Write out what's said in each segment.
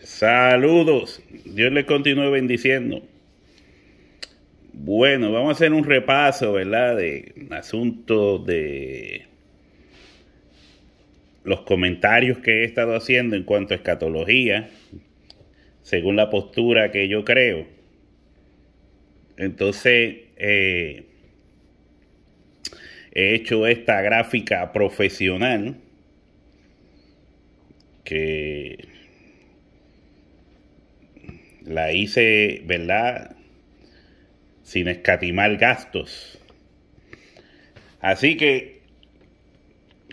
Saludos, Dios les continúe bendiciendo. Bueno, vamos a hacer un repaso, ¿verdad? De asuntos de los comentarios que he estado haciendo en cuanto a escatología, según la postura que yo creo. Entonces, he hecho esta gráfica profesional que la hice, ¿verdad?, sin escatimar gastos. Así que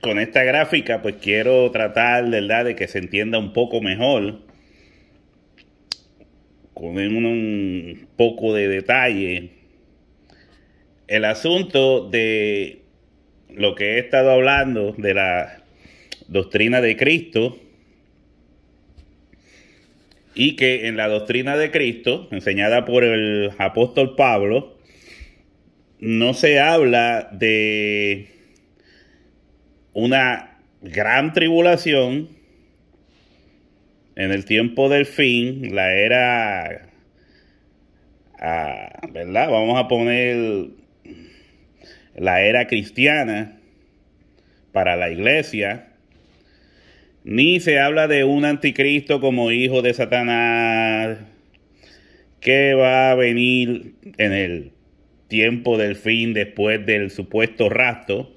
con esta gráfica pues quiero tratar, ¿verdad?, de que se entienda un poco mejor, con un poco de detalle, el asunto de lo que he estado hablando de la doctrina de Cristo, y que en la doctrina de Cristo, enseñada por el apóstol Pablo, no se habla de una gran tribulación en el tiempo del fin, la era, ¿verdad? Vamos a poner la era cristiana para la iglesia. Ni se habla de un anticristo como hijo de Satanás que va a venir en el tiempo del fin después del supuesto rapto,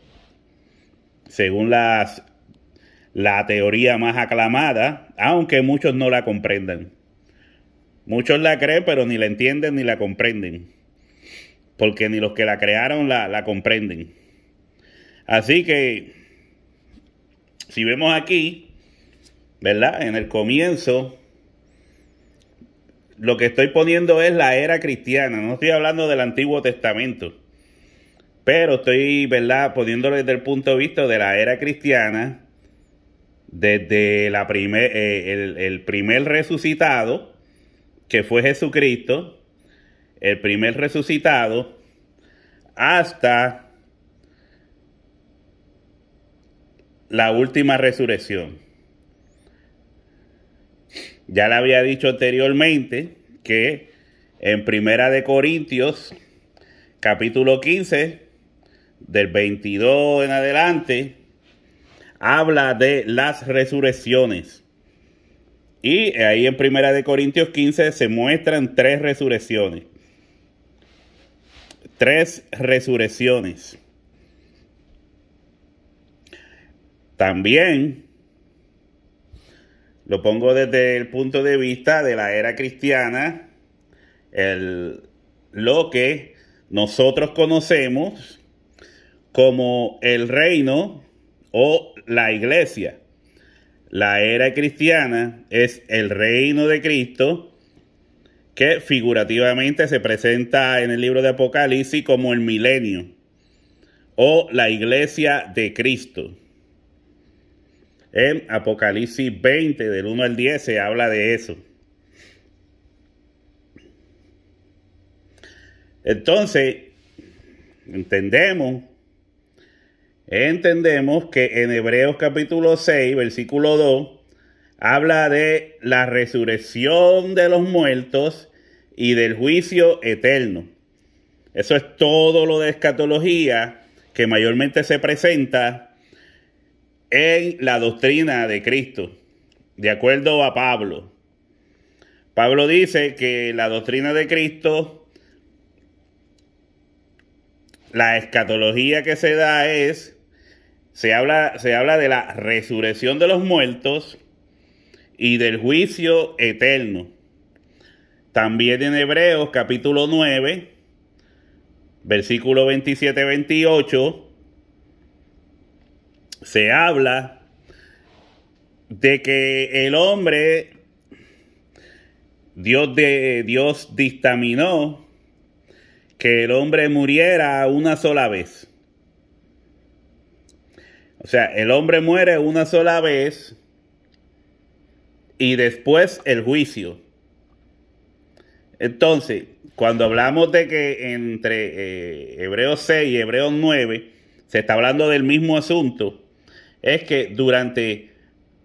según la teoría más aclamada, aunque muchos no la comprendan. Muchos la creen, pero ni la entienden ni la comprenden, porque ni los que la crearon la comprenden. Así que, si vemos aquí, ¿verdad?, en el comienzo, lo que estoy poniendo es la era cristiana. No estoy hablando del Antiguo Testamento, pero estoy, ¿verdad?, poniéndolo desde el punto de vista de la era cristiana, desde el primer resucitado, que fue Jesucristo, el primer resucitado, hasta la última resurrección. Ya le había dicho anteriormente que en Primera de Corintios, capítulo 15, del 22 en adelante, habla de las resurrecciones. Y ahí en Primera de Corintios 15 se muestran tres resurrecciones. Tres resurrecciones. También lo pongo desde el punto de vista de la era cristiana, lo que nosotros conocemos como el reino o la iglesia. La era cristiana es el reino de Cristo, que figurativamente se presenta en el libro de Apocalipsis como el milenio o la iglesia de Cristo. En Apocalipsis 20, del 1 al 10, se habla de eso. Entonces, entendemos que en Hebreos capítulo 6, versículo 2, habla de la resurrección de los muertos y del juicio eterno. Eso es todo lo de escatología que mayormente se presenta en la doctrina de Cristo, de acuerdo a Pablo. Pablo dice que la doctrina de Cristo, la escatología que se da se habla de la resurrección de los muertos y del juicio eterno. También en Hebreos capítulo 9, versículo 27-28, se habla de que el hombre, Dios dictaminó que el hombre muriera una sola vez. O sea, el hombre muere una sola vez y después el juicio. Entonces, cuando hablamos de que entre Hebreos 6 y Hebreos 9 se está hablando del mismo asunto, es que durante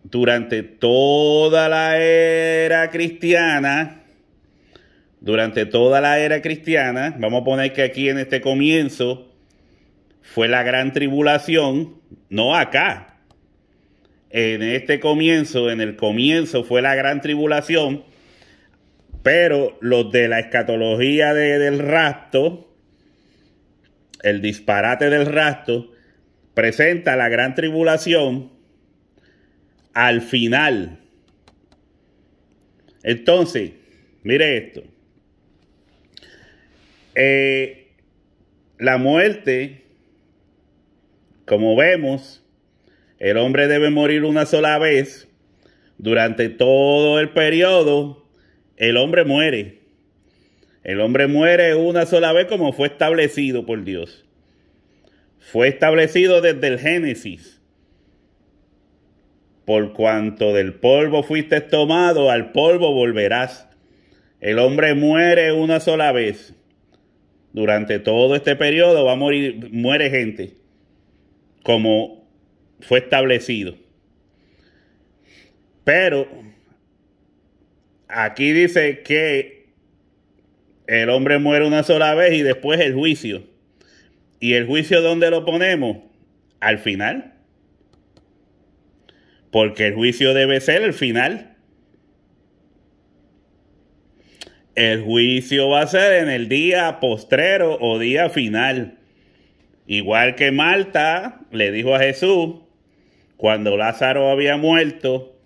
durante toda la era cristiana, vamos a poner que aquí en este comienzo fue la gran tribulación, no acá. En este comienzo, en el comienzo fue la gran tribulación, pero los de la escatología del rapto, el disparate del rapto, presenta la gran tribulación al final. Entonces, mire esto. La muerte, como vemos, el hombre debe morir una sola vez. Durante todo el periodo, el hombre muere. El hombre muere una sola vez como fue establecido por Dios. Fue establecido desde el Génesis. Por cuanto del polvo fuiste tomado, al polvo volverás. El hombre muere una sola vez. Durante todo este periodo va a morir, muere gente, como fue establecido. Pero aquí dice que el hombre muere una sola vez y después el juicio. ¿Y el juicio dónde lo ponemos? Al final. Porque el juicio debe ser el final. El juicio va a ser en el día postrero o día final. Igual que Marta le dijo a Jesús, cuando Lázaro había muerto,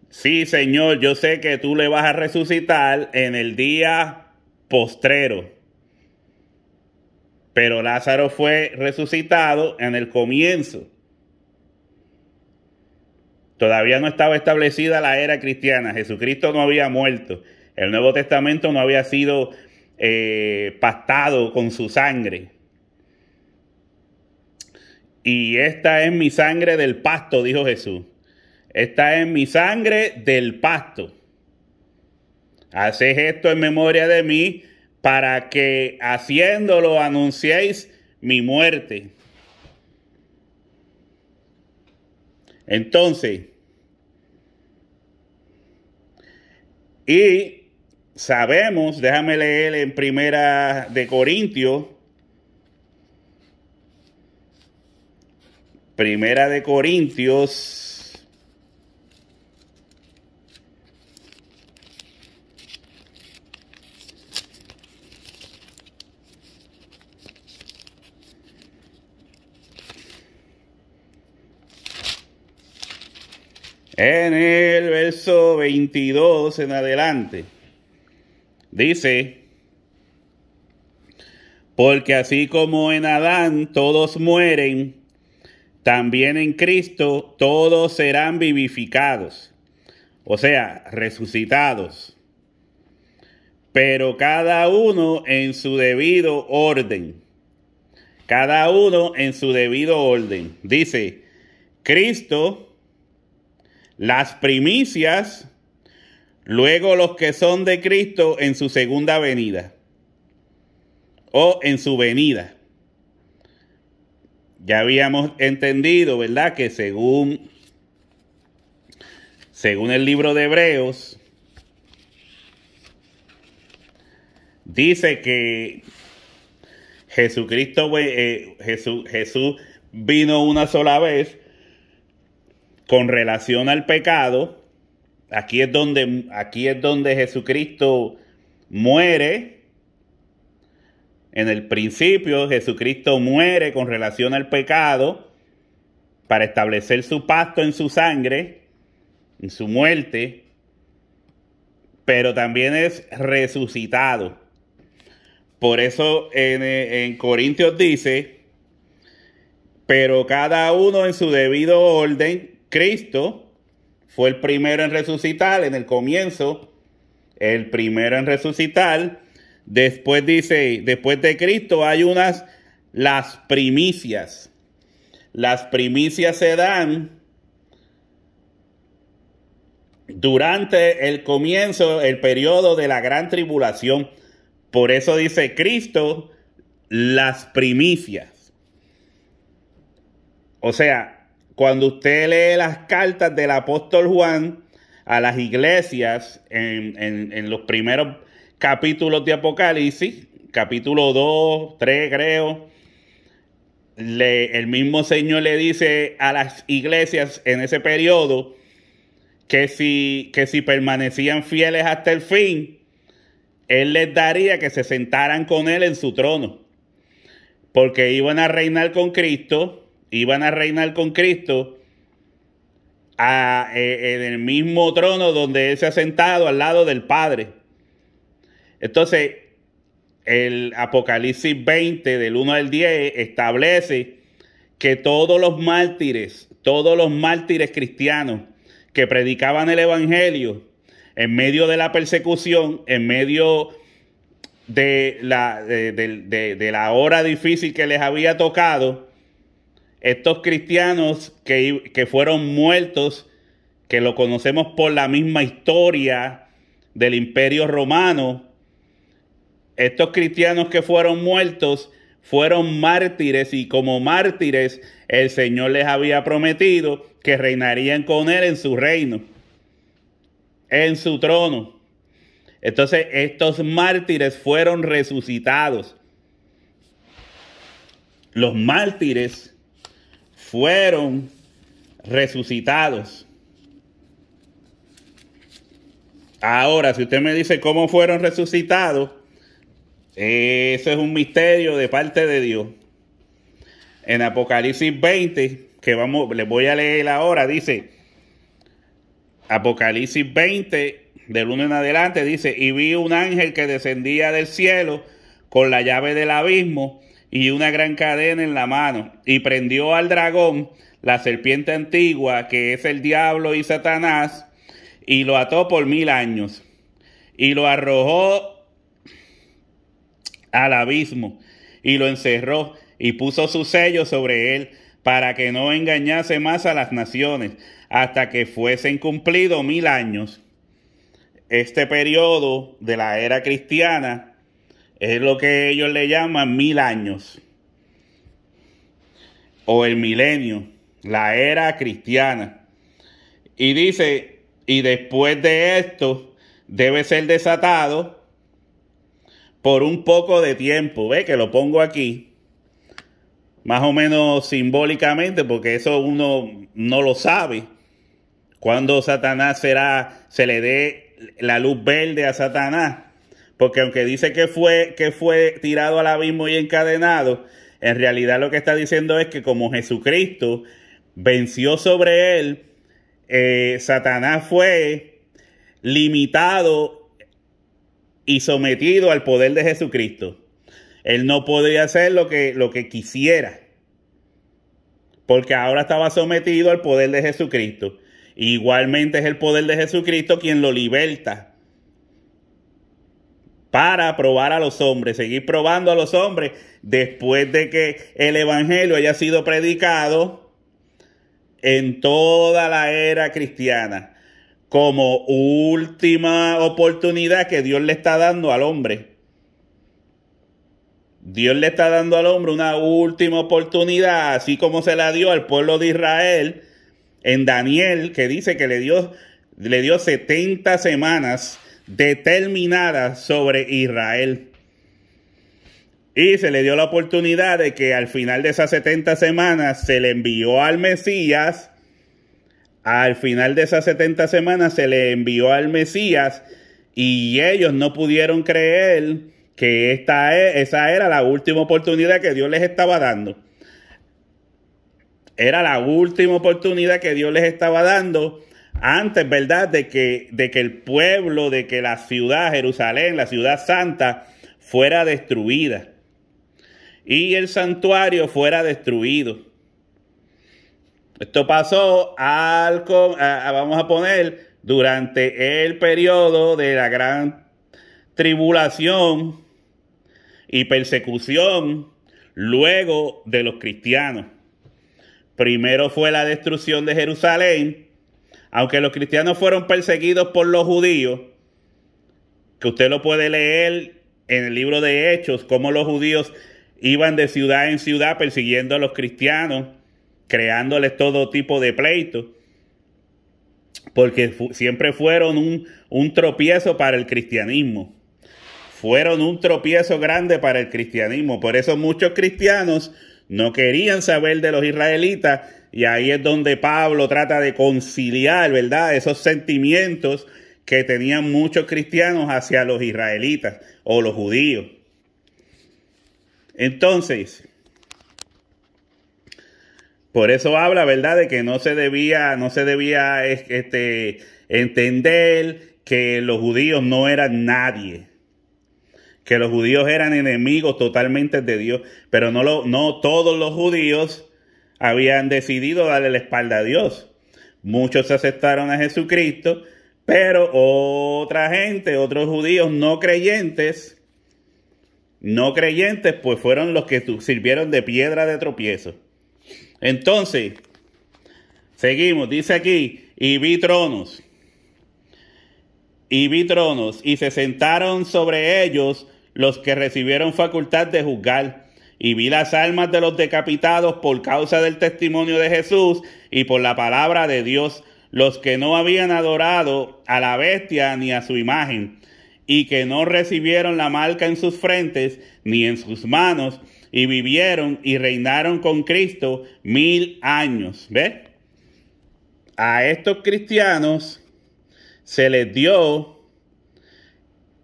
sí, Señor, yo sé que tú le vas a resucitar en el día postrero. Pero Lázaro fue resucitado en el comienzo. Todavía no estaba establecida la era cristiana. Jesucristo no había muerto. El Nuevo Testamento no había sido pactado con su sangre. Y esta es mi sangre del pacto, dijo Jesús. Esta es mi sangre del pacto. Haced esto en memoria de mí, para que haciéndolo anunciéis mi muerte. Entonces, y sabemos, déjame leer en Primera de Corintios, en el verso 22 en adelante, dice: porque así como en Adán todos mueren, también en Cristo todos serán vivificados, o sea, resucitados, pero cada uno en su debido orden. Cada uno en su debido orden. Dice, Cristo, las primicias, luego los que son de Cristo en su segunda venida o en su venida. Ya habíamos entendido, ¿verdad?, que según el libro de Hebreos, dice que Jesucristo, Jesús vino una sola vez con relación al pecado. Aquí es donde Jesucristo muere. En el principio, Jesucristo muere con relación al pecado para establecer su pacto en su sangre, en su muerte, pero también es resucitado. Por eso en Corintios dice, pero cada uno en su debido orden. Cristo fue el primero en resucitar en el comienzo, el primero en resucitar. Después dice, después de Cristo hay las primicias. Las primicias se dan durante el comienzo, el periodo de la gran tribulación. Por eso dice Cristo, las primicias. O sea, cuando usted lee las cartas del apóstol Juan a las iglesias en los primeros capítulos de Apocalipsis, capítulo 2, 3 creo, el mismo Señor le dice a las iglesias en ese periodo que si permanecían fieles hasta el fin, Él les daría que se sentaran con Él en su trono, porque iban a reinar con Cristo, en el mismo trono donde Él se ha sentado al lado del Padre. Entonces, el Apocalipsis 20, del 1 al 10, establece que todos los mártires cristianos que predicaban el Evangelio en medio de la persecución, en medio de la hora difícil que les había tocado, estos cristianos que fueron muertos, que lo conocemos por la misma historia del Imperio Romano, estos cristianos que fueron muertos fueron mártires, y como mártires el Señor les había prometido que reinarían con Él en su reino, en su trono. Entonces estos mártires fueron resucitados. Los mártires fueron resucitados. Ahora, si usted me dice cómo fueron resucitados, eso es un misterio de parte de Dios. En Apocalipsis 20, que les voy a leer ahora, dice, Apocalipsis 20, del 1 en adelante, dice: y vi un ángel que descendía del cielo con la llave del abismo y una gran cadena en la mano, y prendió al dragón, la serpiente antigua, que es el diablo y Satanás, y lo ató por 1000 años, y lo arrojó al abismo, y lo encerró, y puso su sello sobre él, para que no engañase más a las naciones, hasta que fuesen cumplidos 1000 años. Este periodo de la era cristiana es lo que ellos le llaman 1000 años, o el milenio, la era cristiana. Y dice, y después de esto debe ser desatado por un poco de tiempo. Ve que lo pongo aquí, más o menos simbólicamente, porque eso uno no lo sabe. Cuando Satanás se le dé la luz verde a Satanás. Porque aunque dice que fue tirado al abismo y encadenado, en realidad lo que está diciendo es que como Jesucristo venció sobre él, Satanás fue limitado y sometido al poder de Jesucristo. Él no podía hacer lo que quisiera, porque ahora estaba sometido al poder de Jesucristo. Igualmente es el poder de Jesucristo quien lo liberta para probar a los hombres, seguir probando a los hombres después de que el Evangelio haya sido predicado en toda la era cristiana, como última oportunidad que Dios le está dando al hombre. Dios le está dando al hombre una última oportunidad, así como se la dio al pueblo de Israel en Daniel, que dice que le dio 70 semanas determinadas sobre Israel. Y se le dio la oportunidad de que al final de esas 70 semanas se le envió al Mesías. Al final de esas 70 semanas se le envió al Mesías, y ellos no pudieron creer que esa era la última oportunidad que Dios les estaba dando. Era la última oportunidad que Dios les estaba dando antes, ¿verdad?, de que el pueblo, de que la ciudad, Jerusalén, la ciudad santa, fuera destruida. Y el santuario fuera destruido. Esto pasó vamos a poner, durante el periodo de la gran tribulación y persecución luego de los cristianos. Primero fue la destrucción de Jerusalén. Aunque los cristianos fueron perseguidos por los judíos, que usted lo puede leer en el libro de Hechos, cómo los judíos iban de ciudad en ciudad persiguiendo a los cristianos creándoles todo tipo de pleitos, porque siempre fueron un tropiezo para el cristianismo. Fueron un tropiezo grande para el cristianismo. Por eso muchos cristianos no querían saber de los israelitas, y ahí es donde Pablo trata de conciliar, ¿verdad?, esos sentimientos que tenían muchos cristianos hacia los israelitas o los judíos. Entonces, por eso habla, ¿verdad?, de que no se debía entender que los judíos no eran nadie, que los judíos eran enemigos totalmente de Dios, pero no todos los judíos habían decidido darle la espalda a Dios. Muchos aceptaron a Jesucristo, pero otra gente, otros judíos no creyentes, pues fueron los que sirvieron de piedra de tropiezo. Entonces, seguimos, dice aquí, y vi tronos, y se sentaron sobre ellos los que recibieron facultad de juzgar, y vi las almas de los decapitados por causa del testimonio de Jesús y por la palabra de Dios, los que no habían adorado a la bestia ni a su imagen, y que no recibieron la marca en sus frentes ni en sus manos, y vivieron y reinaron con Cristo 1000 años. ¿Ves? A estos cristianos se les dio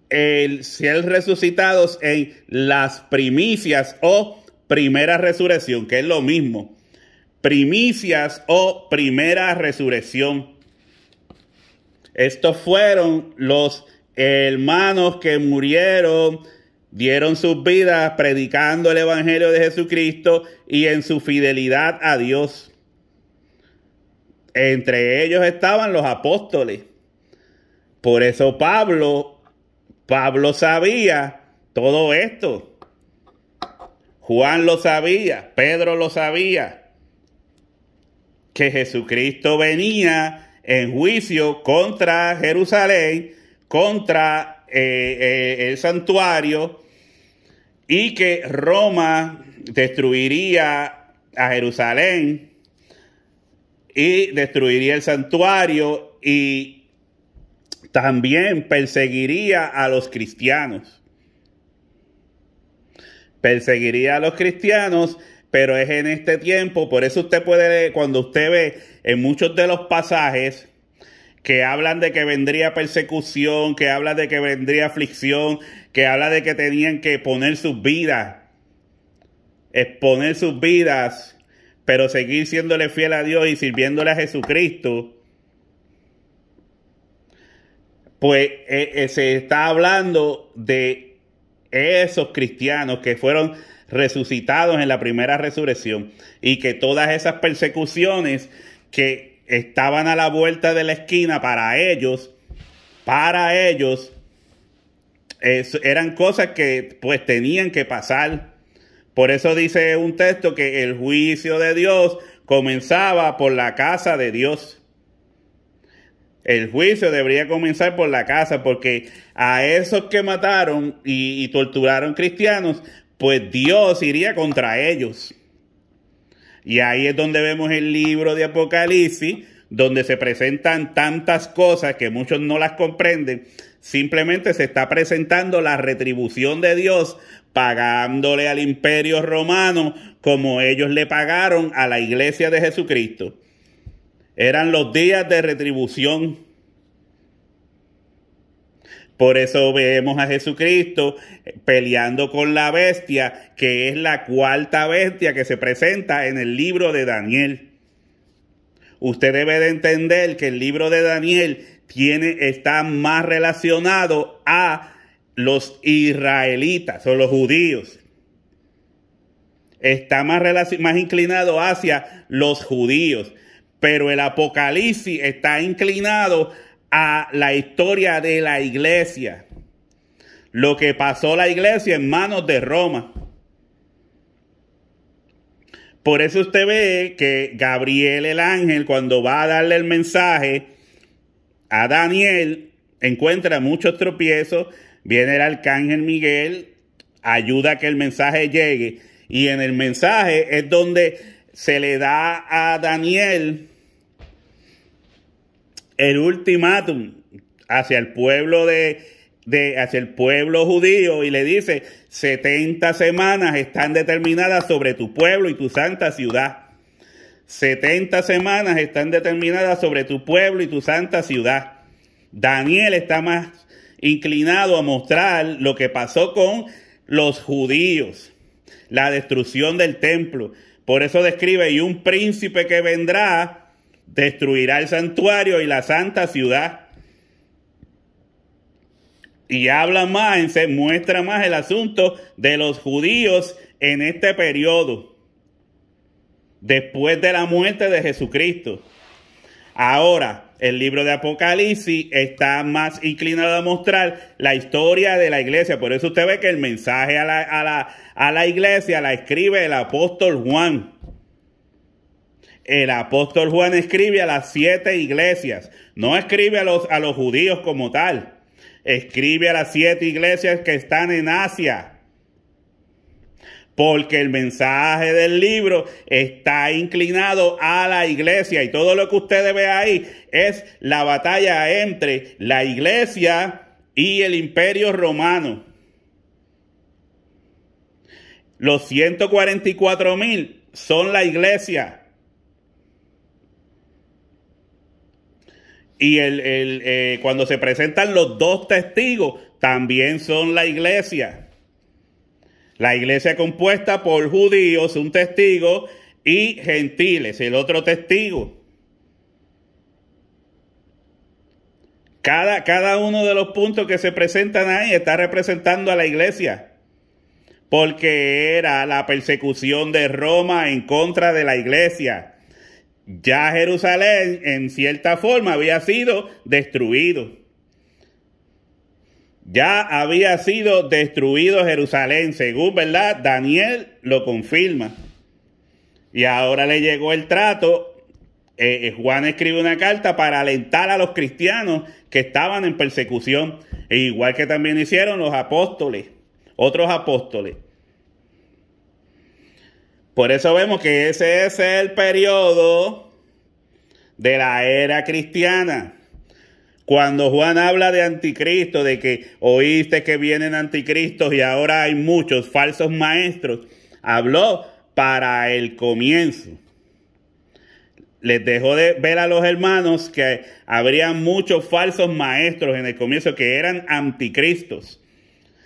el ser resucitados en las primicias o primera resurrección, que es lo mismo. Primicias o primera resurrección. Estos fueron los hermanos que murieron, dieron sus vidas predicando el evangelio de Jesucristo y en su fidelidad a Dios. Entre ellos estaban los apóstoles. Por eso Pablo sabía todo esto. Juan lo sabía, Pedro lo sabía, que Jesucristo venía en juicio contra Jerusalén, contra el santuario, y que Roma destruiría a Jerusalén y destruiría el santuario y también perseguiría a los cristianos. Perseguiría a los cristianos, pero es en este tiempo. Por eso usted puede, cuando usted ve en muchos de los pasajes que hablan de que vendría persecución, que habla de que vendría aflicción, que habla de que tenían que poner sus vidas, exponer sus vidas, pero seguir siéndole fiel a Dios y sirviéndole a Jesucristo, pues se está hablando de esos cristianos que fueron resucitados en la primera resurrección, y que todas esas persecuciones que estaban a la vuelta de la esquina para ellos eran cosas que pues tenían que pasar. Por eso dice un texto que el juicio de Dios comenzaba por la casa de Dios. El juicio debería comenzar por la casa, porque a esos que mataron y torturaron cristianos, pues Dios iría contra ellos. Y ahí es donde vemos el libro de Apocalipsis, donde se presentan tantas cosas que muchos no las comprenden. Simplemente se está presentando la retribución de Dios, pagándole al imperio romano como ellos le pagaron a la iglesia de Jesucristo. Eran los días de retribución. Por eso vemos a Jesucristo peleando con la bestia, que es la cuarta bestia que se presenta en el libro de Daniel. Usted debe de entender que el libro de Daniel está más relacionado a los israelitas o los judíos. Está más inclinado hacia los judíos. Pero el Apocalipsis está inclinado a la historia de la iglesia. Lo que pasó la iglesia en manos de Roma. Por eso usted ve que Gabriel el ángel, cuando va a darle el mensaje a Daniel, encuentra muchos tropiezos. Viene el arcángel Miguel, ayuda a que el mensaje llegue. Y en el mensaje es donde se le da a Daniel el ultimátum hacia el pueblo hacia el pueblo judío, y le dice: 70 semanas están determinadas sobre tu pueblo y tu santa ciudad. 70 semanas están determinadas sobre tu pueblo y tu santa ciudad. Daniel está más inclinado a mostrar lo que pasó con los judíos, la destrucción del templo. Por eso describe: y un príncipe que vendrá destruirá el santuario y la santa ciudad. Y habla más, se muestra más el asunto de los judíos en este periodo, después de la muerte de Jesucristo. Ahora, el libro de Apocalipsis está más inclinado a mostrar la historia de la iglesia. Por eso usted ve que el mensaje a la iglesia la escribe el apóstol Juan. El apóstol Juan escribe a las 7 iglesias. No escribe a los judíos como tal. Escribe a las 7 iglesias que están en Asia. Porque el mensaje del libro está inclinado a la iglesia. Y todo lo que usted ve ahí es la batalla entre la iglesia y el imperio romano. Los 144,000 son la iglesia. Y cuando se presentan los 2 testigos, también son la iglesia. La iglesia compuesta por judíos, un testigo, y gentiles, el otro testigo. Cada uno de los puntos que se presentan ahí está representando a la iglesia. Porque era la persecución de Roma en contra de la iglesia. Ya Jerusalén, en cierta forma, había sido destruido. Ya había sido destruido Jerusalén, según, ¿verdad? Daniel lo confirma. Y ahora le llegó el trato. Juan escribe una carta para alentar a los cristianos que estaban en persecución. E igual que también hicieron los apóstoles, otros apóstoles. Por eso vemos que ese es el periodo de la era cristiana. Cuando Juan habla de anticristo, de que oíste que vienen anticristos y ahora hay muchos falsos maestros, habló para el comienzo. Les dejó de ver a los hermanos que habría muchos falsos maestros en el comienzo que eran anticristos.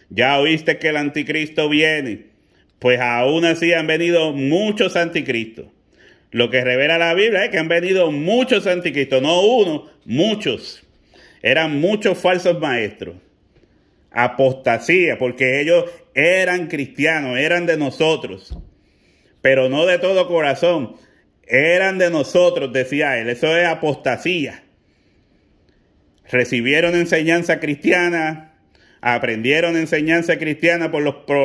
Ya oíste que el anticristo viene. Pues aún así han venido muchos anticristos. Lo que revela la Biblia es que han venido muchos anticristos, no uno, muchos. Eran muchos falsos maestros. Apostasía, porque ellos eran cristianos, eran de nosotros. Pero no de todo corazón. Eran de nosotros, decía él. Eso es apostasía. Recibieron enseñanza cristiana, aprendieron enseñanza cristiana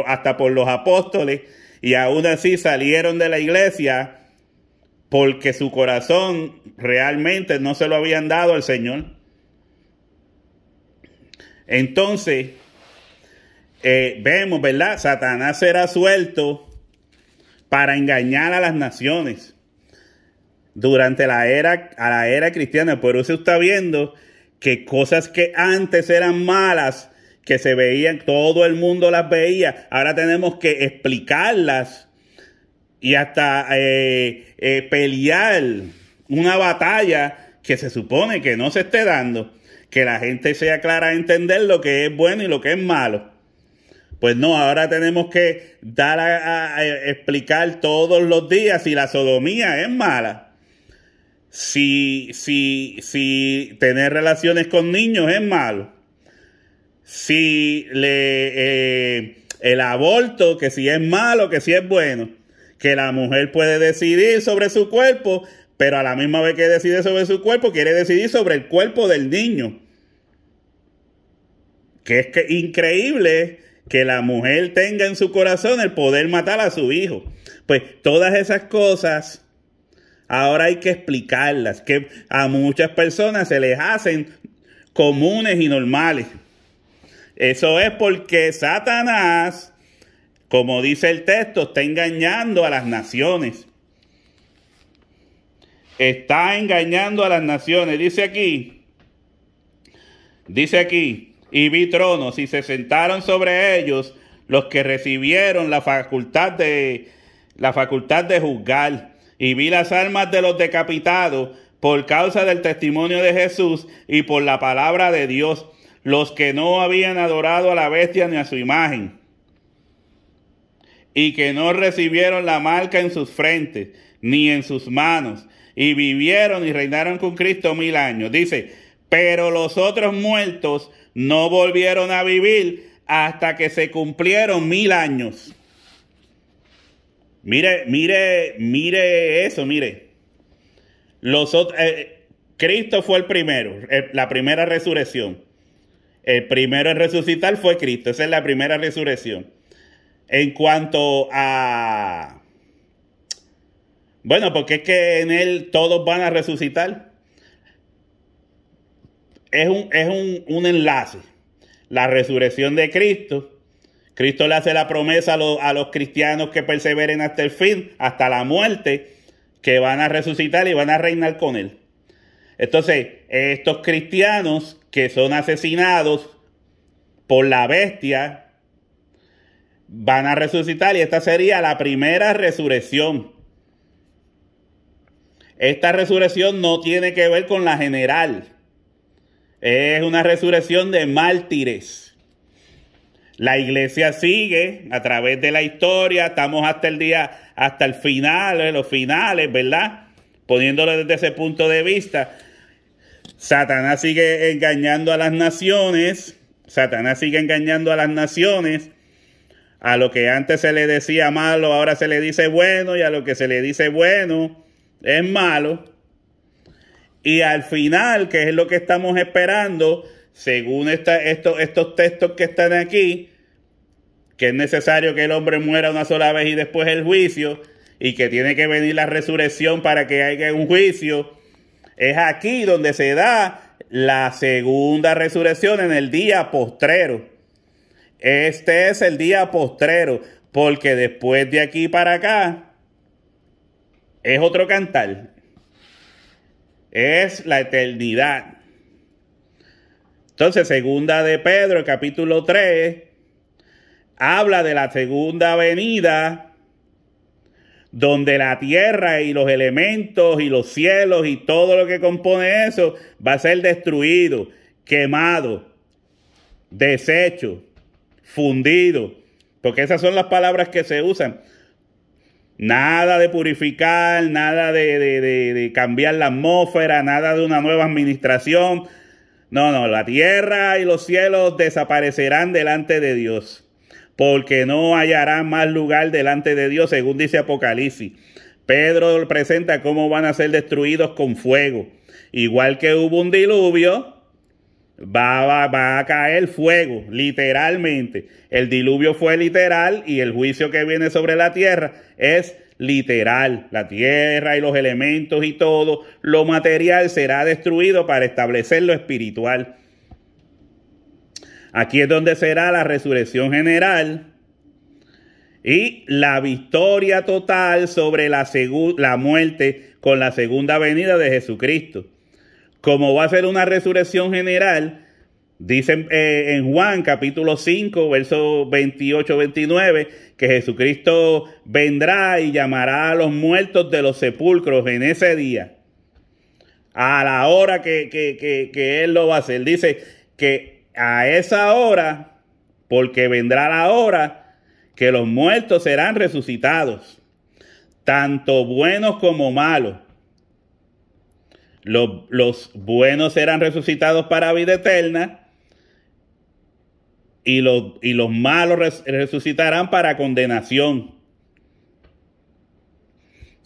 hasta por los apóstoles, y aún así salieron de la iglesia porque su corazón realmente no se lo habían dado al Señor. Entonces, vemos, ¿verdad? Satanás será suelto para engañar a las naciones durante la era cristiana. Por eso está viendo que cosas que antes eran malas, que se veían, todo el mundo las veía, ahora tenemos que explicarlas y hasta pelear una batalla que se supone que no se esté dando, que la gente sea clara a entender lo que es bueno y lo que es malo. Pues no, ahora tenemos que dar a explicar todos los días si la sodomía es mala, si tener relaciones con niños es malo, si el aborto, que si es malo, que si es bueno, que la mujer puede decidir sobre su cuerpo, pero a la misma vez que decide sobre su cuerpo, quiere decidir sobre el cuerpo del niño. Que es increíble que la mujer tenga en su corazón el poder matar a su hijo. Pues todas esas cosas ahora hay que explicarlas, que a muchas personas se les hacen comunes y normales. Eso es porque Satanás, como dice el texto, está engañando a las naciones. está engañando a las naciones. Dice aquí, y vi tronos y se sentaron sobre ellos los que recibieron la facultad de juzgar, y vi las almas de los decapitados por causa del testimonio de Jesús y por la palabra de Dios, los que no habían adorado a la bestia ni a su imagen, y que no recibieron la marca en sus frentes ni en sus manos, y vivieron y reinaron con Cristo 1000 años. Dice, pero los otros muertos no volvieron a vivir hasta que se cumplieron 1000 años. Mire eso, mire. Cristo fue el primero, la primera resurrección. El primero en resucitar fue Cristo. Esa es la primera resurrección. En cuanto a... Bueno, porque es que en Él todos van a resucitar. Es un enlace. La resurrección de Cristo. Cristo le hace la promesa a los cristianos que perseveren hasta el fin, hasta la muerte, que van a resucitar y van a reinar con Él. Entonces, estos cristianos que son asesinados por la bestia van a resucitar, y esta sería la primera resurrección. Esta resurrección no tiene que ver con la general. Es una resurrección de mártires. La iglesia sigue a través de la historia. Estamos hasta el final, los finales, ¿verdad? Poniéndolo desde ese punto de vista. Satanás sigue engañando a las naciones. Satanás sigue engañando a las naciones. A lo que antes se le decía malo, ahora se le dice bueno. Y a lo que se le dice bueno es malo. Y al final, que es lo que estamos esperando, según estos textos que están aquí, que es necesario que el hombre muera una sola vez y después el juicio, y que tiene que venir la resurrección para que haya un juicio, es aquí donde se da la segunda resurrección, en el día postrero. Este es el día postrero, porque después de aquí para acá es otro cantar. Es la eternidad. Entonces, segunda de Pedro, capítulo 3, habla de la segunda venida, donde la tierra y los elementos y los cielos y todo lo que compone eso va a ser destruido, quemado, deshecho, fundido, porque esas son las palabras que se usan. Nada de purificar, nada de cambiar la atmósfera, nada de una nueva administración. No, la tierra y los cielos desaparecerán delante de Dios, porque no hallarán más lugar delante de Dios, según dice Apocalipsis. Pedro presenta cómo van a ser destruidos con fuego. Igual que hubo un diluvio, va a caer fuego, literalmente. El diluvio fue literal y el juicio que viene sobre la tierra es literal. La tierra y los elementos y todo lo material será destruido para establecer lo espiritual. Aquí es donde será la resurrección general y la victoria total sobre la muerte con la segunda venida de Jesucristo. Como va a ser una resurrección general, dicen en Juan capítulo 5, versos 28-29, que Jesucristo vendrá y llamará a los muertos de los sepulcros en ese día, a la hora que Él lo va a hacer. Dice que a esa hora, porque vendrá la hora, que los muertos serán resucitados, tanto buenos como malos. Los buenos serán resucitados para vida eterna y los malos resucitarán para condenación.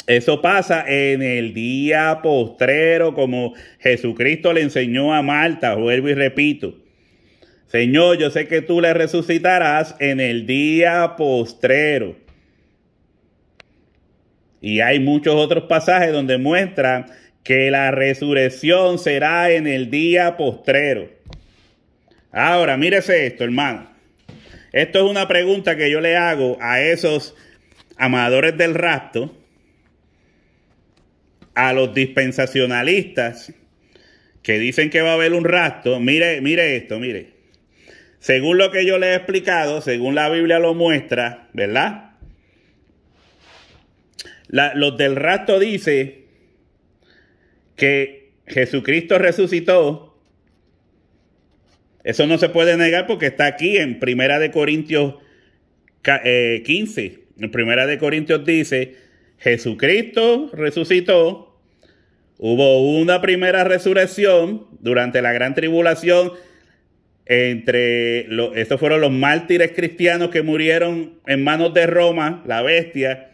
Eso pasa en el día postrero, como Jesucristo le enseñó a Marta. Vuelvo y repito: Señor, yo sé que tú le resucitarás en el día postrero. Y hay muchos otros pasajes donde muestran que la resurrección será en el día postrero. Ahora, mírese esto, hermano. Esto es una pregunta que yo le hago a esos amadores del rapto a los dispensacionalistas que dicen que va a haber un rapto, mire esto, mire. Según lo que yo les he explicado, según la Biblia lo muestra, ¿verdad? Los del rapto dice que Jesucristo resucitó. Eso no se puede negar porque está aquí en Primera de Corintios 15. En Primera de Corintios dice, Jesucristo resucitó, hubo una primera resurrección durante la gran tribulación estos fueron los mártires cristianos que murieron en manos de Roma, la bestia,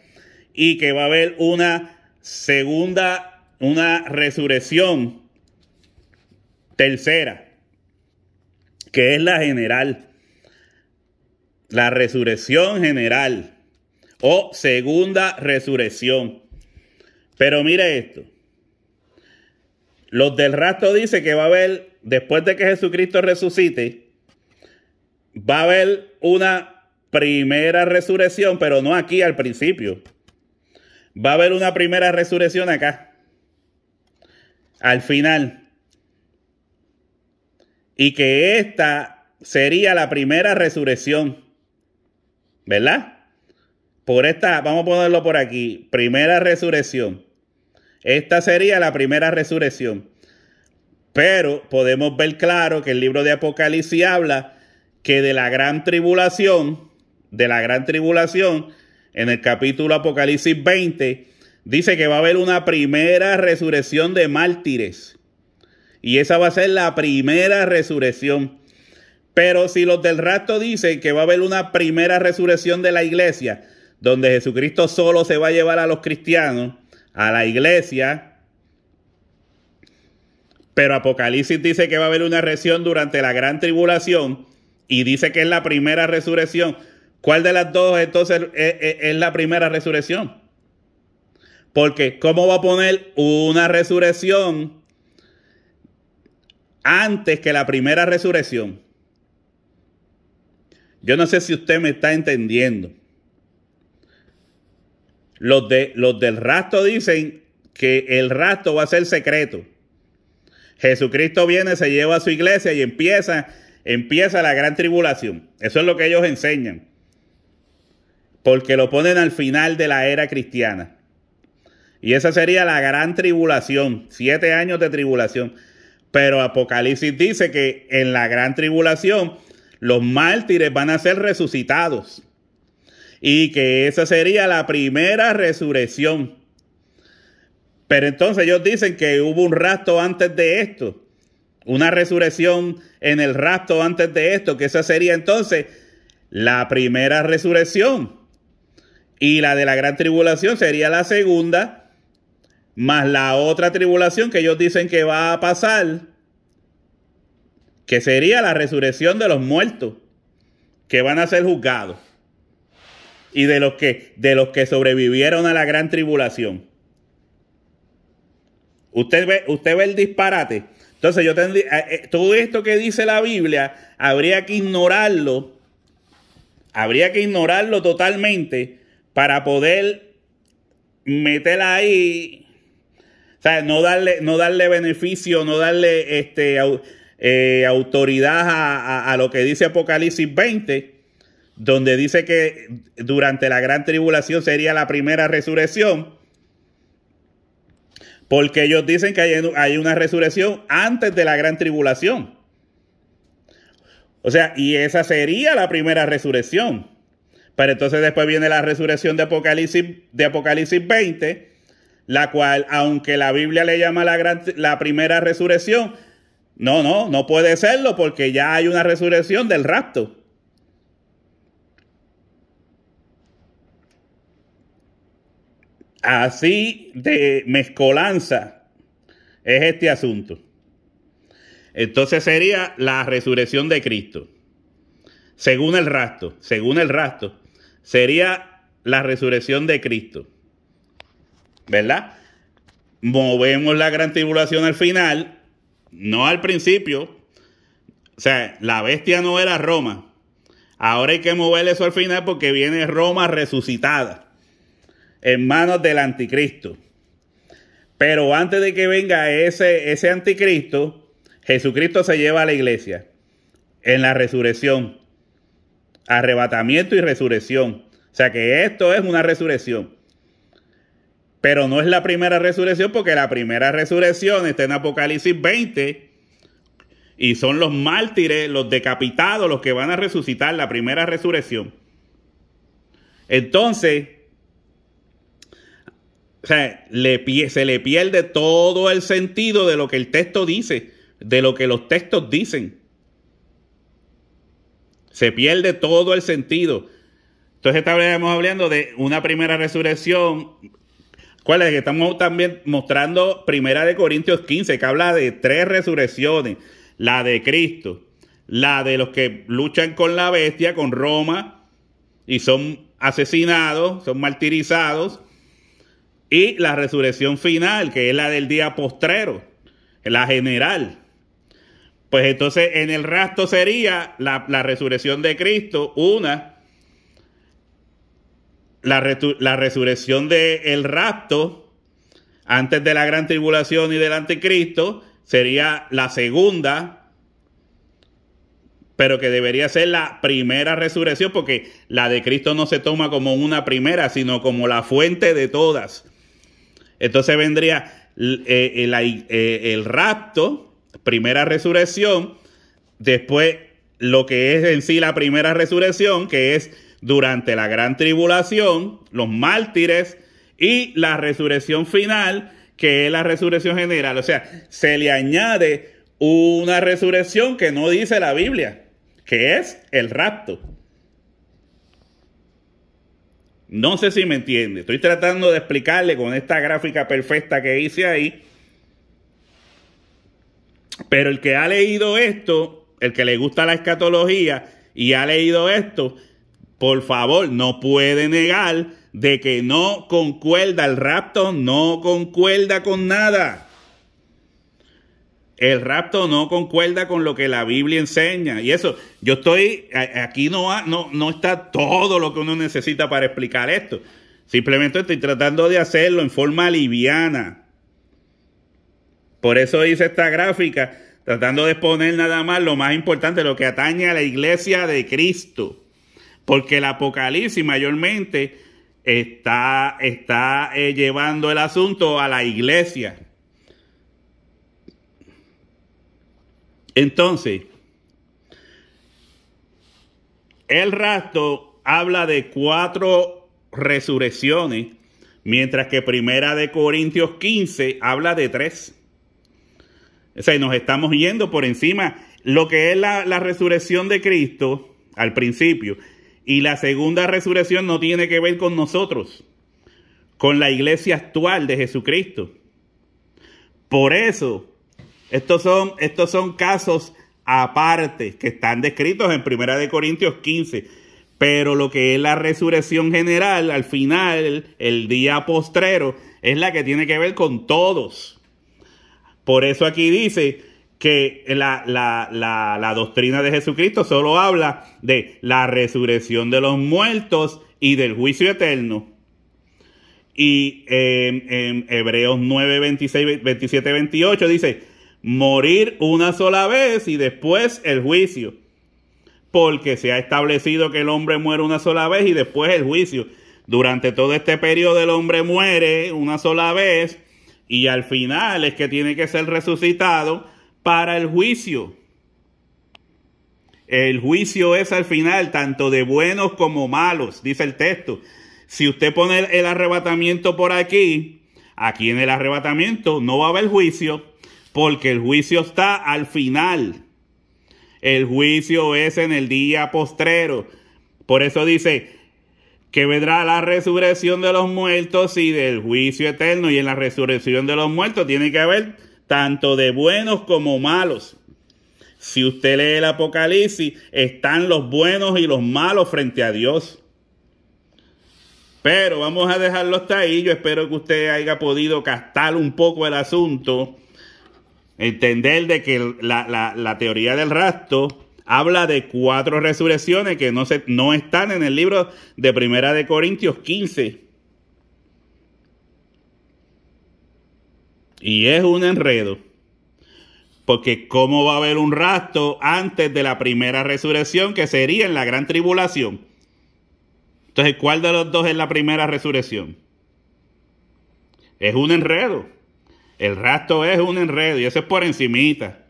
y que va a haber una resurrección tercera, que es la general, la resurrección general o segunda resurrección. Pero mire esto, los del rapto dicen que va a haber, después de que Jesucristo resucite, va a haber una primera resurrección, pero no aquí al principio. Va a haber una primera resurrección acá, al final. Y que esta sería la primera resurrección, ¿verdad? Por esta, vamos a ponerlo por aquí, primera resurrección. Esta sería la primera resurrección. Pero podemos ver claro que el libro de Apocalipsis habla que de la gran tribulación, en el capítulo Apocalipsis 20, dice que va a haber una primera resurrección de mártires. Y esa va a ser la primera resurrección. Pero si los del rapto dicen que va a haber una primera resurrección de la iglesia, donde Jesucristo solo se va a llevar a los cristianos, a la iglesia, pero Apocalipsis dice que va a haber una resurrección durante la gran tribulación y dice que es la primera resurrección. ¿Cuál de las dos entonces es la primera resurrección? Porque ¿cómo va a poner una resurrección antes que la primera resurrección? Yo no sé si usted me está entendiendo. Los del rapto dicen que el rapto va a ser secreto. Jesucristo viene, se lleva a su iglesia y empieza la gran tribulación. Eso es lo que ellos enseñan. Porque lo ponen al final de la era cristiana. Y esa sería la gran tribulación. 7 años de tribulación. Pero Apocalipsis dice que en la gran tribulación los mártires van a ser resucitados. Y que esa sería la primera resurrección. Pero entonces ellos dicen que hubo un rapto antes de esto. Una resurrección en el rapto antes de esto. Que esa sería entonces la primera resurrección. Y la de la gran tribulación sería la segunda. Más la otra tribulación que ellos dicen que va a pasar. Que sería la resurrección de los muertos. Que van a ser juzgados. Y de los que sobrevivieron a la gran tribulación. Usted ve el disparate. Entonces yo tendría, todo esto que dice la Biblia, habría que ignorarlo totalmente para poder meterla ahí. O sea, no darle beneficio, no darle autoridad a lo que dice Apocalipsis 20, donde dice que durante la gran tribulación sería la primera resurrección. Porque ellos dicen que hay una resurrección antes de la gran tribulación. O sea, y esa sería la primera resurrección. Pero entonces después viene la resurrección de Apocalipsis 20, la cual, aunque la Biblia le llama la primera resurrección, no puede serlo porque ya hay una resurrección del rapto. Así de mezcolanza es este asunto. Entonces sería la resurrección de Cristo. Según el rapto, sería la resurrección de Cristo. ¿Verdad? Movemos la gran tribulación al final, no al principio. O sea, la bestia no era Roma. Ahora hay que mover eso al final porque viene Roma resucitada en manos del anticristo. Pero antes de que venga ese anticristo, Jesucristo se lleva a la iglesia en la resurrección. Arrebatamiento y resurrección. O sea que esto es una resurrección. Pero no es la primera resurrección, porque la primera resurrección está en Apocalipsis 20. Y son los mártires, los decapitados, los que van a resucitar, la primera resurrección. Entonces, o sea, se le pierde todo el sentido de lo que el texto dice, de lo que los textos dicen. Se pierde todo el sentido. Entonces estábamos hablando de una primera resurrección. ¿Cuál es? Que estamos también mostrando Primera de Corintios 15, que habla de 3 resurrecciones. La de Cristo, la de los que luchan con la bestia, con Roma, y son asesinados, son martirizados, y la resurrección final, que es la del día postrero, la general. Pues entonces en el rapto sería la resurrección de Cristo, la resurrección del rapto antes de la gran tribulación y del anticristo sería la segunda, pero que debería ser la primera resurrección, porque la de Cristo no se toma como una primera, sino como la fuente de todas. Entonces vendría el rapto, primera resurrección, después lo que es en sí la primera resurrección, que es durante la gran tribulación, los mártires, y la resurrección final, que es la resurrección general. O sea, se le añade una resurrección que no dice la Biblia, que es el rapto. No sé si me entiende. Estoy tratando de explicarle con esta gráfica perfecta que hice ahí. Pero el que ha leído esto, el que le gusta la escatología y ha leído esto, por favor, no puede negar de que no concuerda, el rapto no concuerda con nada. El rapto no concuerda con lo que la Biblia enseña. Y eso, yo estoy, aquí no está todo lo que uno necesita para explicar esto. Simplemente estoy tratando de hacerlo en forma liviana. Por eso hice esta gráfica, tratando de exponer nada más lo más importante, lo que atañe a la iglesia de Cristo. Porque el Apocalipsis mayormente está llevando el asunto a la iglesia. Entonces, el rapto habla de 4 resurrecciones, mientras que Primera de Corintios 15 habla de 3. O sea, nos estamos yendo por encima lo que es la resurrección de Cristo al principio. Y la segunda resurrección no tiene que ver con nosotros, con la iglesia actual de Jesucristo. Por eso, estos son casos aparte que están descritos en 1 Corintios 15. Pero lo que es la resurrección general, al final, el día postrero, es la que tiene que ver con todos. Por eso aquí dice que la doctrina de Jesucristo solo habla de la resurrección de los muertos y del juicio eterno. Y en Hebreos 9, 26, 27, 28 dice, morir una sola vez y después el juicio. Porque se ha establecido que el hombre muere una sola vez y después el juicio. Durante todo este periodo el hombre muere una sola vez y al final es que tiene que ser resucitado para el juicio. El juicio es al final, tanto de buenos como malos, dice el texto. Si usted pone el arrebatamiento por aquí en el arrebatamiento no va a haber juicio, porque el juicio está al final. El juicio es en el día postrero. Por eso dice que vendrá la resurrección de los muertos y del juicio eterno. Y en la resurrección de los muertos tiene que haber tanto de buenos como malos. Si usted lee el Apocalipsis, están los buenos y los malos frente a Dios. Pero vamos a dejarlo hasta ahí. Yo espero que usted haya podido captar un poco el asunto. Entender de que la teoría del rapto habla de 4 resurrecciones que no están en el libro de Primera de Corintios 15. Y es un enredo. Porque ¿cómo va a haber un rapto antes de la primera resurrección, que sería en la gran tribulación? Entonces, ¿cuál de los dos es la primera resurrección? Es un enredo. El rapto es un enredo y eso es por encimita.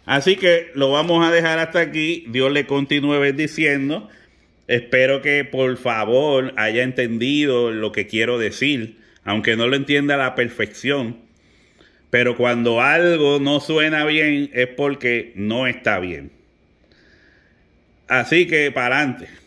Así que lo vamos a dejar hasta aquí. Dios le continúe bendiciendo. Espero que por favor haya entendido lo que quiero decir, aunque no lo entienda a la perfección. Pero cuando algo no suena bien es porque no está bien. Así que para adelante.